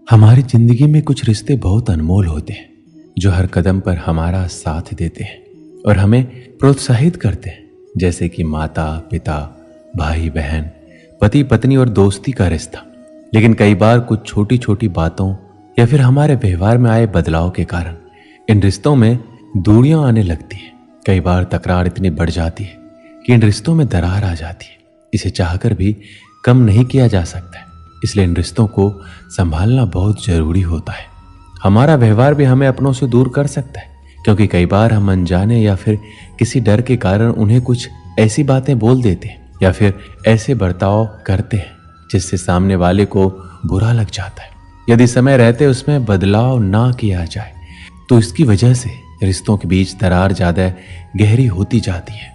हमारी जिंदगी में कुछ रिश्ते बहुत अनमोल होते हैं जो हर कदम पर हमारा साथ देते हैं और हमें प्रोत्साहित करते हैं, जैसे कि माता पिता, भाई बहन, पति पत्नी और दोस्ती का रिश्ता। लेकिन कई बार कुछ छोटी छोटी बातों या फिर हमारे व्यवहार में आए बदलाव के कारण इन रिश्तों में दूरियां आने लगती हैं। कई बार तकरार इतनी बढ़ जाती है कि इन रिश्तों में दरार आ जाती है। इसे चाहकर भी कम नहीं किया जा सकता है, इसलिए इन रिश्तों को संभालना बहुत जरूरी होता है। हमारा व्यवहार भी हमें अपनों से दूर कर सकता है, क्योंकि कई बार हम अनजाने या फिर किसी डर के कारण उन्हें कुछ ऐसी बातें बोल देते हैं या फिर ऐसे बर्ताव करते हैं जिससे सामने वाले को बुरा लग जाता है। यदि समय रहते उसमें बदलाव ना किया जाए तो इसकी वजह से रिश्तों के बीच दरार ज्यादा गहरी होती जाती है।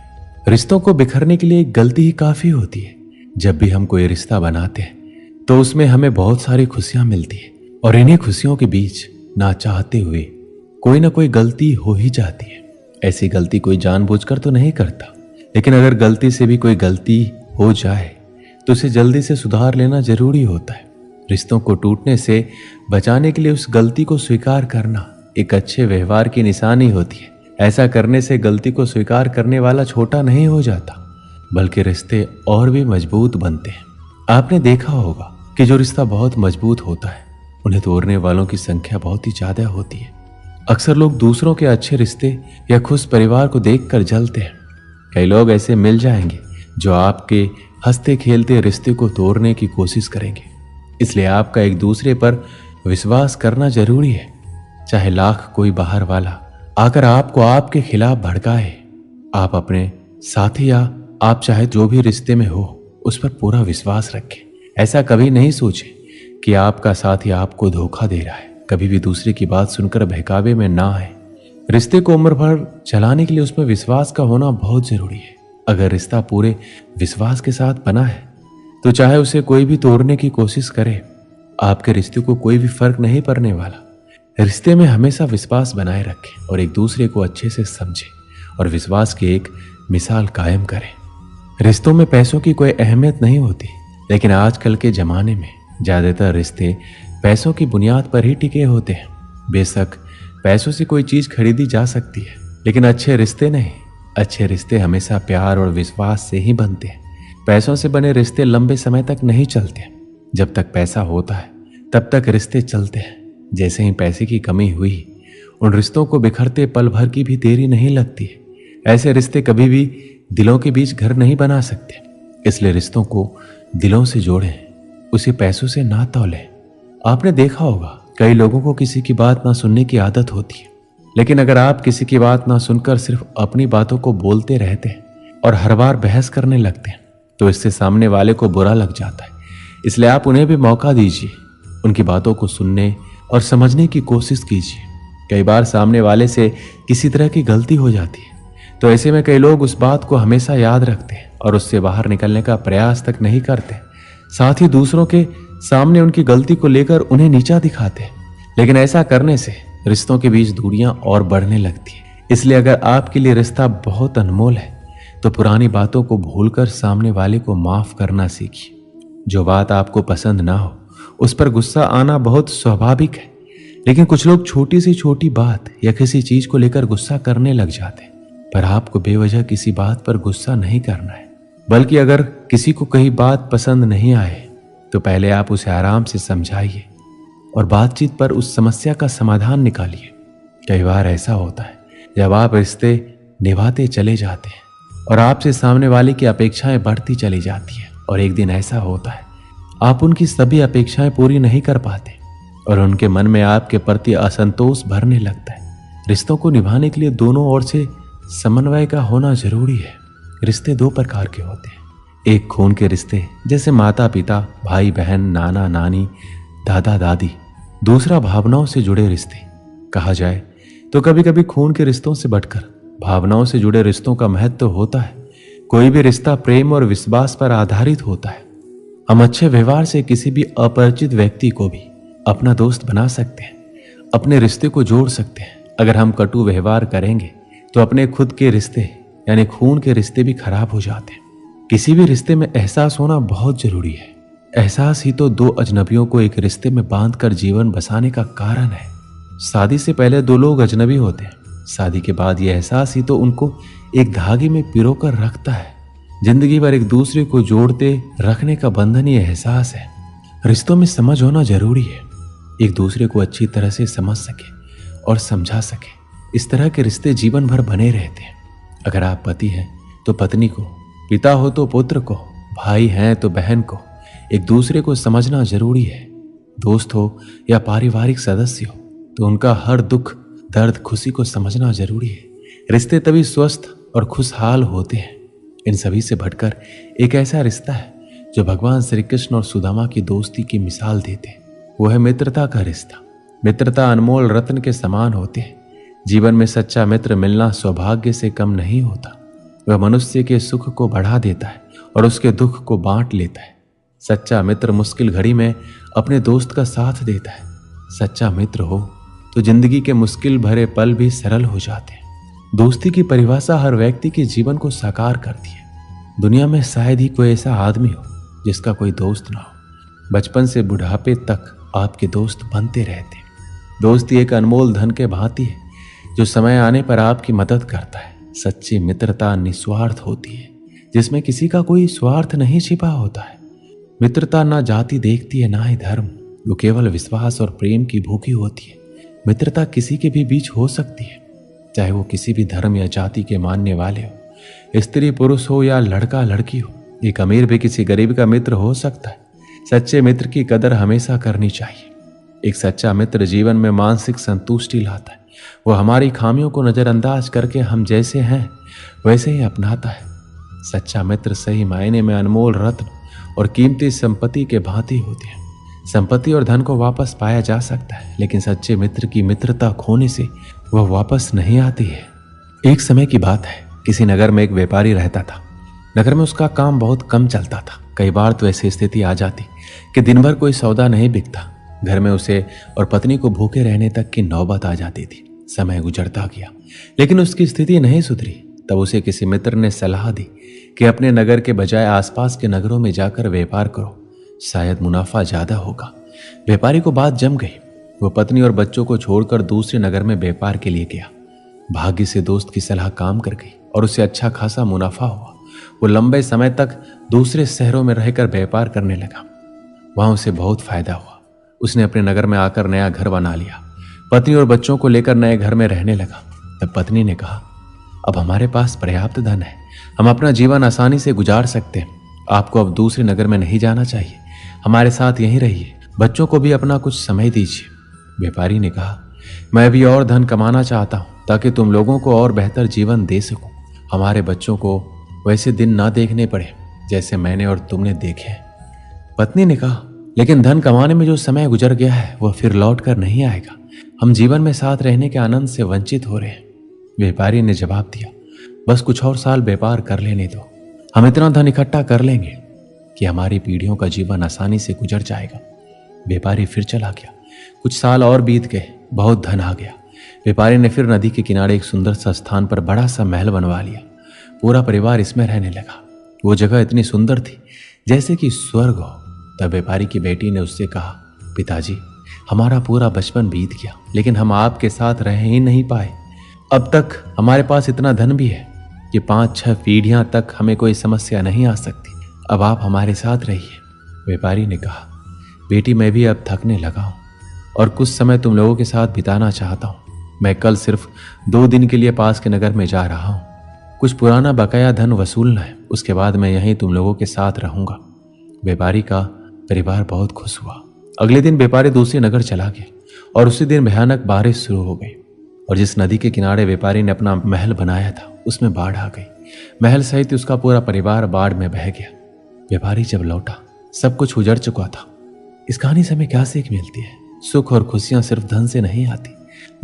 रिश्तों को बिखरने के लिए एक गलती ही काफी होती है। जब भी हम कोई रिश्ता बनाते हैं तो उसमें हमें बहुत सारी खुशियां मिलती है और इन्हीं खुशियों के बीच ना चाहते हुए कोई ना कोई गलती हो ही जाती है। ऐसी गलती कोई जानबूझकर तो नहीं करता, लेकिन अगर गलती से भी कोई गलती हो जाए तो उसे जल्दी से सुधार लेना जरूरी होता है। रिश्तों को टूटने से बचाने के लिए उस गलती को स्वीकार करना एक अच्छे व्यवहार की निशानी होती है। ऐसा करने से गलती को स्वीकार करने वाला छोटा नहीं हो जाता, बल्कि रिश्ते और भी मजबूत बनते हैं। आपने देखा होगा कि जो रिश्ता बहुत मजबूत होता है उन्हें तोड़ने वालों की संख्या बहुत ही ज्यादा होती है। अक्सर लोग दूसरों के अच्छे रिश्ते या खुश परिवार को देखकर जलते हैं। कई लोग ऐसे मिल जाएंगे जो आपके हंसते खेलते रिश्ते को तोड़ने की कोशिश करेंगे। इसलिए आपका एक दूसरे पर विश्वास करना जरूरी है। चाहे लाख कोई बाहर वाला आकर आपको आपके खिलाफ भड़काए, आप अपने साथी या आप चाहे जो भी रिश्ते में हो उस पर पूरा विश्वास रखें। ऐसा कभी नहीं सोचें कि आपका साथी आपको धोखा दे रहा है। कभी भी दूसरे की बात सुनकर बहकावे में ना आए। रिश्ते को उम्र भर चलाने के लिए उसमें विश्वास का होना बहुत जरूरी है। अगर रिश्ता पूरे विश्वास के साथ बना है तो चाहे उसे कोई भी तोड़ने की कोशिश करे, आपके रिश्ते को कोई भी फर्क नहीं पड़ने वाला। रिश्ते में हमेशा विश्वास बनाए रखें और एक दूसरे को अच्छे से समझें और विश्वास की एक मिसाल कायम करें। रिश्तों में पैसों की कोई अहमियत नहीं होती, लेकिन आजकल के जमाने में ज्यादातर रिश्ते पैसों की बुनियाद पर ही टिके होते हैं। बेशक पैसों से कोई चीज खरीदी जा सकती है, लेकिन अच्छे रिश्ते नहीं। अच्छे रिश्ते हमेशा प्यार और विश्वास से ही बनते हैं। पैसों से बने रिश्ते लंबे समय तक नहीं चलते। जब तक पैसा होता है तब तक रिश्ते चलते हैं। जैसे ही पैसे की कमी हुई, उन रिश्तों को बिखरते पल भर की भी देरी नहीं लगती है। ऐसे रिश्ते कभी भी दिलों के बीच घर नहीं बना सकते। इसलिए रिश्तों को दिलों से जोड़ें, उसे पैसों से ना तौलें। आपने देखा होगा कई लोगों को किसी की बात ना सुनने की आदत होती है, लेकिन अगर आप किसी की बात ना सुनकर सिर्फ अपनी बातों को बोलते रहते हैं और हर बार बहस करने लगते हैं तो इससे सामने वाले को बुरा लग जाता है। इसलिए आप उन्हें भी मौका दीजिए, उनकी बातों को सुनने और समझने की कोशिश कीजिए। कई बार सामने वाले से किसी तरह की गलती हो जाती है, तो ऐसे में कई लोग उस बात को हमेशा याद रखते हैं और उससे बाहर निकलने का प्रयास तक नहीं करते। साथ ही दूसरों के सामने उनकी गलती को लेकर उन्हें नीचा दिखाते हैं। लेकिन ऐसा करने से रिश्तों के बीच दूरियां और बढ़ने लगती है। इसलिए अगर आपके लिए रिश्ता बहुत अनमोल है तो पुरानी बातों को भूलकर सामने वाले को माफ करना सीखिए। जो बात आपको पसंद ना हो उस पर गुस्सा आना बहुत स्वाभाविक है, लेकिन कुछ लोग छोटी सी छोटी बात या किसी चीज को लेकर गुस्सा करने लग जाते हैं। पर आपको बेवजह किसी बात पर गुस्सा नहीं करना है, बल्कि अगर किसी को कहीं बात पसंद नहीं आए तो पहले आप उसे आराम से समझाइए और बातचीत पर उस समस्या का समाधान निकालिए। कई बार ऐसा होता है जब आप रिश्ते निभाते चले जाते हैं और आपसे सामने वाले की अपेक्षाएं बढ़ती चली जाती है, और एक दिन ऐसा होता है आप उनकी सभी अपेक्षाएं पूरी नहीं कर पाते और उनके मन में आपके प्रति असंतोष भरने लगता है। रिश्तों को निभाने के लिए दोनों ओर से समन्वय का होना जरूरी है। रिश्ते दो प्रकार के होते हैं। एक खून के रिश्ते जैसे माता पिता, भाई बहन, नाना नानी, दादा दादी। दूसरा भावनाओं से जुड़े रिश्ते। कहा जाए तो कभी कभी खून के रिश्तों से बढ़कर भावनाओं से जुड़े रिश्तों का महत्व होता है। कोई भी रिश्ता प्रेम और विश्वास पर आधारित होता है। हम अच्छे व्यवहार से किसी भी अपरिचित व्यक्ति को भी अपना दोस्त बना सकते हैं, अपने रिश्ते को जोड़ सकते हैं। अगर हम कटु व्यवहार करेंगे तो अपने खुद के रिश्ते यानी खून के रिश्ते भी खराब हो जाते हैं। किसी भी रिश्ते में एहसास होना बहुत जरूरी है। एहसास ही तो दो अजनबियों को एक रिश्ते में बांधकर जीवन बसाने का कारण है। शादी से पहले दो लोग अजनबी होते हैं, शादी के बाद यह एहसास ही तो उनको एक धागे में पिरोकर रखता है। जिंदगी भर एक दूसरे को जोड़ते रखने का बंधन ये एहसास है। रिश्तों में समझ होना जरूरी है, एक दूसरे को अच्छी तरह से समझ सके और समझा सके। इस तरह के रिश्ते जीवन भर बने रहते हैं। अगर आप पति हैं तो पत्नी को, पिता हो तो पुत्र को, भाई हैं तो बहन को एक दूसरे को समझना जरूरी है। दोस्त हो या पारिवारिक सदस्य हो तो उनका हर दुख दर्द खुशी को समझना जरूरी है। रिश्ते तभी स्वस्थ और खुशहाल होते हैं। इन सभी से बढ़कर एक ऐसा रिश्ता है जो भगवान श्री कृष्ण और सुदामा की दोस्ती की मिसाल देते हैं, वो है मित्रता का रिश्ता। मित्रता अनमोल रत्न के समान होते हैं। जीवन में सच्चा मित्र मिलना सौभाग्य से कम नहीं होता। वह मनुष्य के सुख को बढ़ा देता है और उसके दुख को बांट लेता है। सच्चा मित्र मुश्किल घड़ी में अपने दोस्त का साथ देता है। सच्चा मित्र हो तो जिंदगी के मुश्किल भरे पल भी सरल हो जाते हैं। दोस्ती की परिभाषा हर व्यक्ति के जीवन को साकार करती है। दुनिया में शायद ही कोई ऐसा आदमी हो जिसका कोई दोस्त ना हो। बचपन से बुढ़ापे तक आपके दोस्त बनते रहते हैं। दोस्ती एक अनमोल धन के भांति है जो समय आने पर आपकी मदद करता है। सच्ची मित्रता निस्वार्थ होती है, जिसमें किसी का कोई स्वार्थ नहीं छिपा होता है। मित्रता ना जाति देखती है ना ही धर्म, वो केवल विश्वास और प्रेम की भूखी होती है। मित्रता किसी के भी बीच हो सकती है, चाहे वो किसी भी धर्म या जाति के मानने वाले हो, स्त्री पुरुष हो या लड़का लड़की हो। एक अमीर भी किसी गरीब का मित्र हो सकता है। सच्चे मित्र की कदर हमेशा करनी चाहिए। एक सच्चा मित्र जीवन में मानसिक संतुष्टि लाता है। वो हमारी खामियों को नजरअंदाज करके हम जैसे हैं वैसे ही अपनाता है। सच्चा मित्र सही मायने में अनमोल रत्न और कीमती संपत्ति के भांति होते हैं। संपत्ति और धन को वापस पाया जा सकता है, लेकिन सच्चे मित्र की मित्रता खोने से वह वापस नहीं आती है। एक समय की बात है, किसी नगर में एक व्यापारी रहता था। नगर में उसका काम बहुत कम चलता था। कई बार तो ऐसी स्थिति आ जाती कि दिन भर कोई सौदा नहीं बिकता। घर में उसे और पत्नी को भूखे रहने तक की नौबत आ जाती थी। समय गुजरता गया, लेकिन उसकी स्थिति नहीं सुधरी। तब उसे किसी मित्र ने सलाह दी कि अपने नगर के बजाय आसपास के नगरों में जाकर व्यापार करो, शायद मुनाफा ज्यादा होगा। व्यापारी को बात जम गई। वो पत्नी और बच्चों को छोड़कर दूसरे नगर में व्यापार के लिए गया। भाग्य से दोस्त की सलाह काम कर गई और उसे अच्छा खासा मुनाफा हुआ। वो लंबे समय तक दूसरे शहरों में रहकर व्यापार करने लगा। वहां उसे बहुत फायदा हुआ। उसने अपने नगर में आकर नया घर बना लिया। पत्नी और बच्चों को लेकर नए घर में रहने लगा। तब पत्नी ने कहा, अब हमारे पास पर्याप्त धन है, हम अपना जीवन आसानी से गुजार सकते हैं। आपको अब दूसरे नगर में नहीं जाना चाहिए, हमारे साथ यहीं रहिए। बच्चों को भी अपना कुछ समय दीजिए। व्यापारी ने कहा, मैं भी और धन कमाना चाहता हूं ताकि तुम लोगों को और बेहतर जीवन दे सकूं। हमारे बच्चों को वैसे दिन ना देखने पड़े जैसे मैंने और तुमने देखे। पत्नी ने कहा, लेकिन धन कमाने में जो समय गुजर गया है वह फिर लौट कर नहीं आएगा। हम जीवन में साथ रहने के आनंद से वंचित हो रहे हैं। व्यापारी ने जवाब दिया, बस कुछ और साल व्यापार कर लेने दो। हम इतना धन इकट्ठा कर लेंगे कि हमारी पीढ़ियों का जीवन आसानी से गुजर जाएगा। व्यापारी फिर चला गया। कुछ साल और बीत गए, बहुत धन आ गया। व्यापारी ने फिर नदी के किनारे एक सुंदर सा स्थान पर बड़ा सा महल बनवा लिया। पूरा परिवार इसमें रहने लगा। वो जगह इतनी सुंदर थी जैसे कि स्वर्ग हो। तब व्यापारी की बेटी ने उससे कहा, पिताजी, हमारा पूरा बचपन बीत गया, लेकिन हम आपके साथ रह ही नहीं पाए। अब तक हमारे पास इतना धन भी है कि 5-6 पीढ़ियां तक हमें कोई समस्या नहीं आ सकती। अब आप हमारे साथ रहिए। व्यापारी ने कहा, बेटी, मैं भी अब थकने लगा हूं और कुछ समय तुम लोगों के साथ बिताना चाहता हूं। मैं कल सिर्फ 2 दिन के लिए पास के नगर में जा रहा हूं। कुछ पुराना बकाया धन वसूलना है, उसके बाद मैं यहीं तुम लोगों के साथ रहूंगा। व्यापारी का परिवार बहुत खुश हुआ। अगले दिन व्यापारी दूसरे नगर चला गया और उसी दिन भयानक बारिश शुरू हो गई और जिस नदी के किनारे व्यापारी ने अपना महल बनाया था उसमें बाढ़ आ गई। महल सहित उसका पूरा परिवार बाढ़ में बह गया। व्यापारी जब लौटा, सब कुछ उजड़ चुका था। इस कहानी से हमें क्या सीख मिलती है? सुख और खुशियां सिर्फ धन से नहीं आती।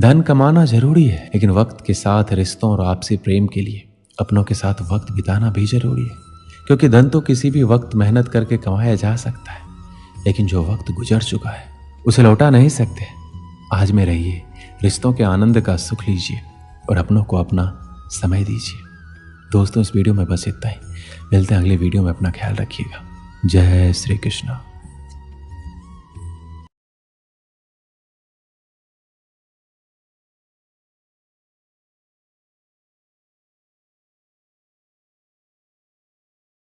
धन कमाना जरूरी है, लेकिन वक्त के साथ रिश्तों और आपसी प्रेम के लिए अपनों के साथ वक्त बिताना भी जरूरी है। क्योंकि धन तो किसी भी वक्त मेहनत करके कमाया जा सकता है, लेकिन जो वक्त गुजर चुका है उसे लौटा नहीं सकते। आज में रहिए, रिश्तों के आनंद का सुख लीजिए और अपनों को अपना समय दीजिए। दोस्तों, इस वीडियो में बस इतना ही। मिलते हैं अगले वीडियो में। अपना ख्याल रखिएगा। जय श्री कृष्ण।